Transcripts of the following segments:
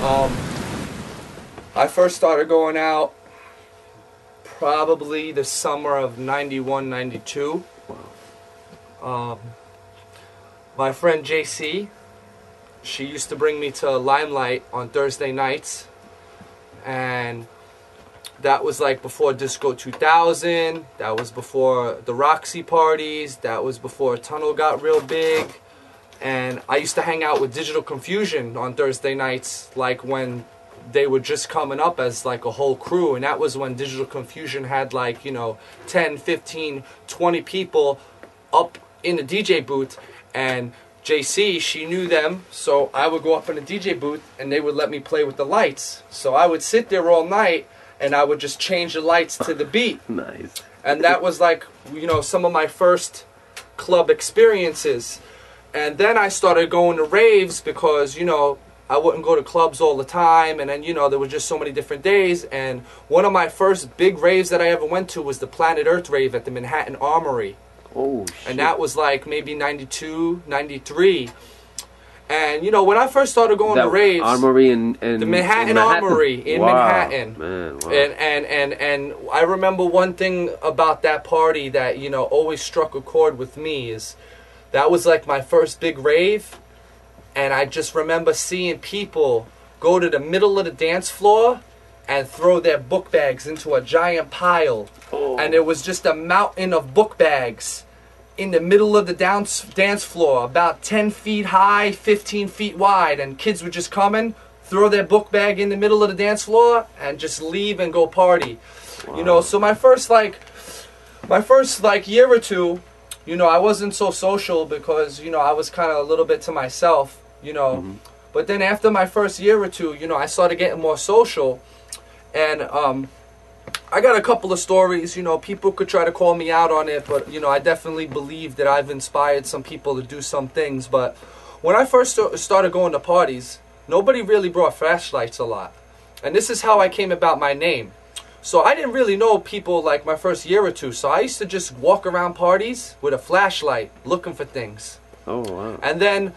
I first started going out probably the summer of 91, 92. My friend JC, she used to bring me to Limelight on Thursday nights, and that was like before Disco 2000, that was before the Roxy parties, that was before Tunnel got real big. And I used to hang out with Digital Confusion on Thursday nights, like when they were just coming up as like a whole crew. And that was when Digital Confusion had like, you know, 10, 15, 20 people up in the DJ booth. And JC, she knew them, so I would go up in the DJ booth and they would let me play with the lights. So I would sit there all night and I would just change the lights to the beat. Nice. And that was like, you know, some of my first club experiences. And then I started going to raves because, you know, I wouldn't go to clubs all the time. And then, you know, there were just so many different days. And one of my first big raves that I ever went to was the Planet Earth rave at the Manhattan Armory. Oh, shit. And that was like maybe 92, 93. And, you know, when I first started going to raves... Armory in the Manhattan Armory in Manhattan. Man, wow. And I remember one thing about that party that, you know, always struck a chord with me is that was like my first big rave. And I just remember seeing people go to the middle of the dance floor and throw their book bags into a giant pile. Oh. And there was just a mountain of book bags in the middle of the dance floor, about 10 feet high, 15 feet wide, and kids would just come in, throw their book bag in the middle of the dance floor, and just leave and go party. Wow. You know, so my first year or two, you know, I wasn't so social because, you know, I was kind of a little bit to myself, you know. Mm-hmm. But then after my first year or two, you know, I started getting more social, and I got a couple of stories, you know, people could try to call me out on it, but, you know, I definitely believe that I've inspired some people to do some things. But when I first started going to parties, nobody really brought flashlights a lot. And this is how I came about my name. So I didn't really know people like my first year or two, so I used to just walk around parties with a flashlight looking for things. Oh, wow. And then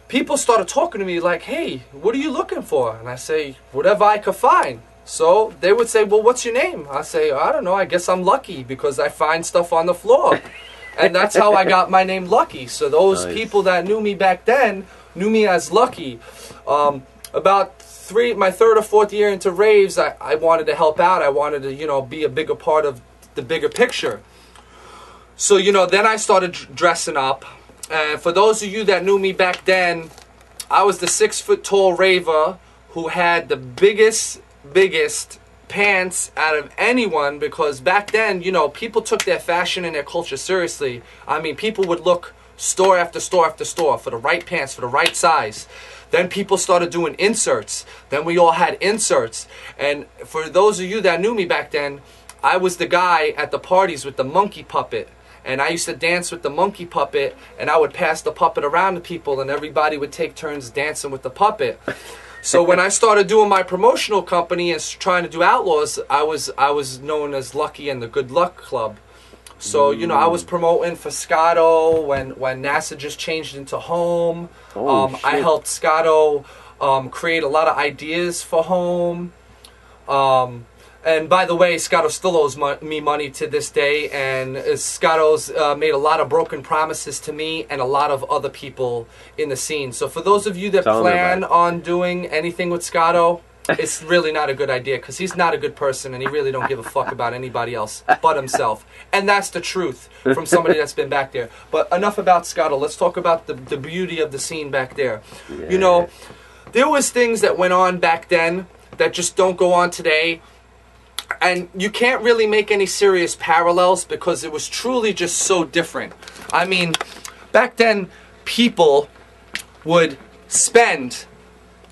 people started talking to me like, hey, what are you looking for? And I say, whatever I could find. So they would say, well, what's your name? I say, I don't know, I guess I'm Lucky because I find stuff on the floor. And that's how I got my name Lucky. So those people that knew me back then knew me as Lucky. About my third or fourth year into raves, I wanted to help out. I wanted to, you know, be a bigger part of the bigger picture. So, you know, then I started dressing up. And for those of you that knew me back then, I was the 6-foot-tall raver who had the biggest pants out of anyone, because back then, you know, people took their fashion and their culture seriously. I mean, people would look store after store after store for the right pants, for the right size. Then people started doing inserts. Then we all had inserts. And for those of you that knew me back then, I was the guy at the parties with the monkey puppet. And I used to dance with the monkey puppet, and I would pass the puppet around to people, and everybody would take turns dancing with the puppet. So when I started doing my promotional company and trying to do Outlaws, I was known as Lucky and the Good Luck Club. So, you know, I was promoting for Scotto when NASA just changed into Home. I helped Scotto create a lot of ideas for Home. And by the way, Scotto still owes me money to this day, and Scotto's made a lot of broken promises to me and a lot of other people in the scene. So for those of you that plan on doing anything with Scotto, it's really not a good idea, because he's not a good person and he really don't give a fuck about anybody else but himself. And that's the truth from somebody that's been back there. But enough about Scotto. Let's talk about the beauty of the scene back there. Yeah. You know, there was things that went on back then that just don't go on today. And you can't really make any serious parallels because it was truly just so different. I mean, back then, people would spend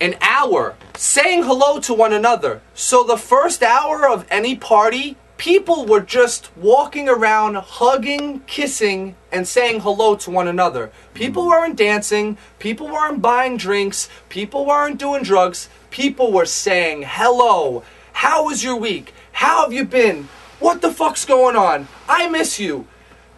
an hour saying hello to one another. So the first hour of any party, people were just walking around, hugging, kissing, and saying hello to one another. People weren't dancing. People weren't buying drinks. People weren't doing drugs. People were saying hello. How was your week? How have you been? What the fuck's going on? I miss you.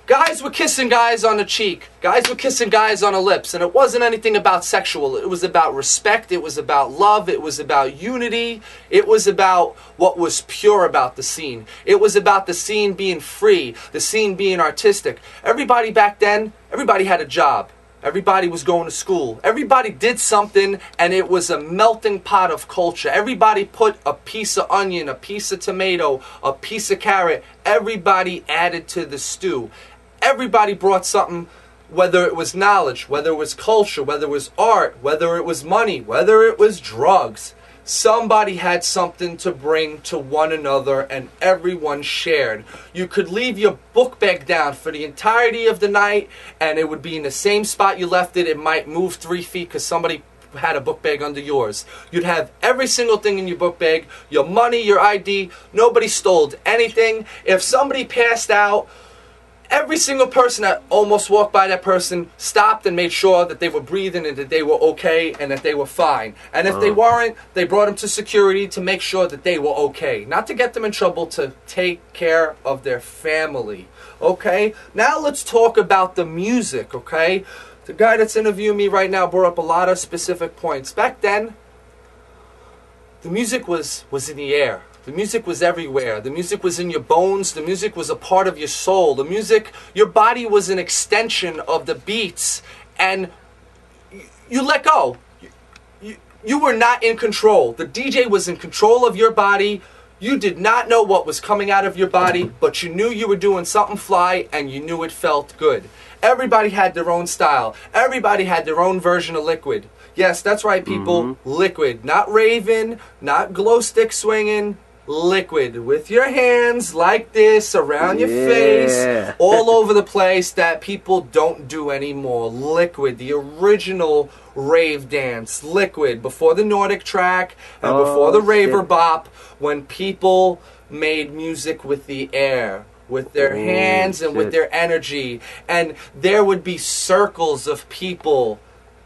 Guys were kissing guys on the cheek. Guys were kissing guys on the lips. And it wasn't anything about sexual. It was about respect. It was about love. It was about unity. It was about what was pure about the scene. It was about the scene being free. The scene being artistic. Everybody back then, everybody had a job. Everybody was going to school. Everybody did something, and it was a melting pot of culture. Everybody put a piece of onion, a piece of tomato, a piece of carrot. Everybody added to the stew. Everybody brought something, whether it was knowledge, whether it was culture, whether it was art, whether it was money, whether it was drugs. Somebody had something to bring to one another, and everyone shared. You could leave your book bag down for the entirety of the night, and it would be in the same spot you left it. It might move 3 feet because somebody had a book bag under yours. You'd have every single thing in your book bag, your money, your ID. Nobody stole anything. If somebody passed out, every single person that almost walked by that person stopped and made sure that they were breathing and that they were okay and that they were fine. And if they weren't, they brought them to security to make sure that they were okay. Not to get them in trouble, to take care of their family. Okay? Now let's talk about the music, okay? The guy that's interviewing me right now brought up a lot of specific points. Back then, the music was in the air. The music was everywhere. The music was in your bones. The music was a part of your soul. The music, your body was an extension of the beats. And you let go. You were not in control. The DJ was in control of your body. You did not know what was coming out of your body, but you knew you were doing something fly, and you knew it felt good. Everybody had their own style. Everybody had their own version of liquid. Yes, that's right, people. Liquid. Not raving, not glow stick swinging. Liquid with your hands like this around your face, all over the place, that people don't do anymore. Liquid, the original rave dance. Liquid, before the Nordic track and before the raver bop, when people made music with the air, with their hands and with their energy. And there would be circles of people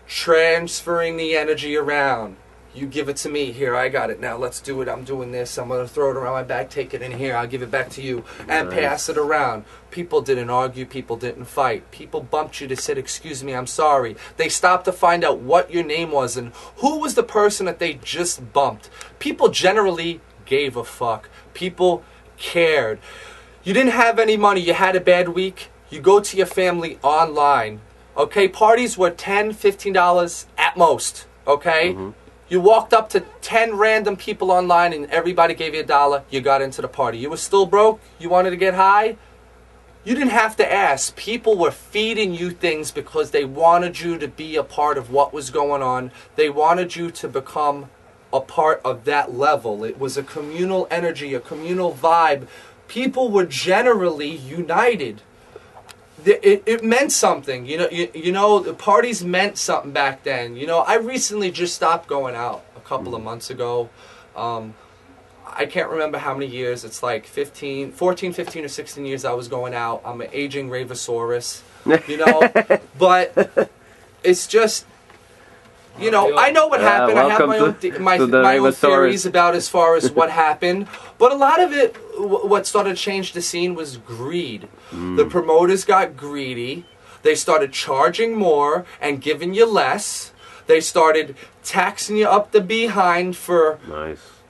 transferring the energy around. You give it to me. Here, I got it. Now let's do it. I'm doing this. I'm going to throw it around my back. Take it in here. I'll give it back to you. And pass it around. People didn't argue. People didn't fight. People bumped you to say, excuse me, I'm sorry. They stopped to find out what your name was and who was the person that they just bumped. People generally gave a fuck. People cared. You didn't have any money. You had a bad week. You go to your family online. Okay? Parties were $10, $15 at most. Okay? You walked up to 10 random people online and everybody gave you $1. You got into the party. You were still broke? You wanted to get high? You didn't have to ask. People were feeding you things because they wanted you to be a part of what was going on. They wanted you to become a part of that level. It was a communal energy, a communal vibe. People were generally united. It meant something, you know, the parties meant something back then. You know, I recently just stopped going out a couple of months ago. I can't remember how many years. It's like 14, 15 or 16 years I was going out. I'm an aging Ravosaurus, you know, but it's just, you know, I know what happened. I have my own theories about as far as what happened. But a lot of it, what started to change the scene was greed. The promoters got greedy. They started charging more and giving you less. They started taxing you up the behind for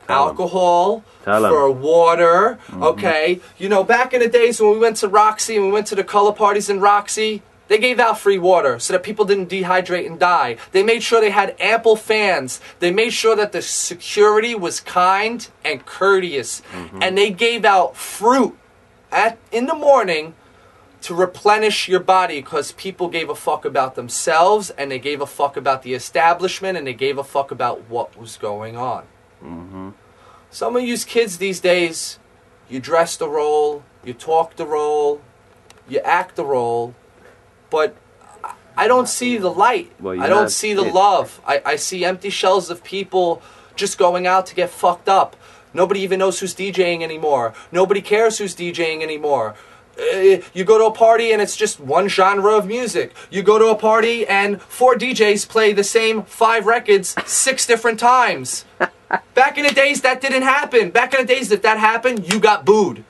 alcohol, for water. Okay, you know, back in the days when we went to Roxy and we went to the color parties in Roxy, they gave out free water so that people didn't dehydrate and die. They made sure they had ample fans. They made sure that the security was kind and courteous. And they gave out fruit in the morning to replenish your body because people gave a fuck about themselves and they gave a fuck about the establishment and they gave a fuck about what was going on. Some of you kids these days, you dress the role, you talk the role, you act the role, but I don't see the light. I don't see the love. I see empty shells of people just going out to get fucked up. Nobody even knows who's DJing anymore. Nobody cares who's DJing anymore. You go to a party and it's just one genre of music. You go to a party and 4 DJs play the same 5 records 6 different times. Back in the days, that didn't happen. Back in the days, if that happened, you got booed.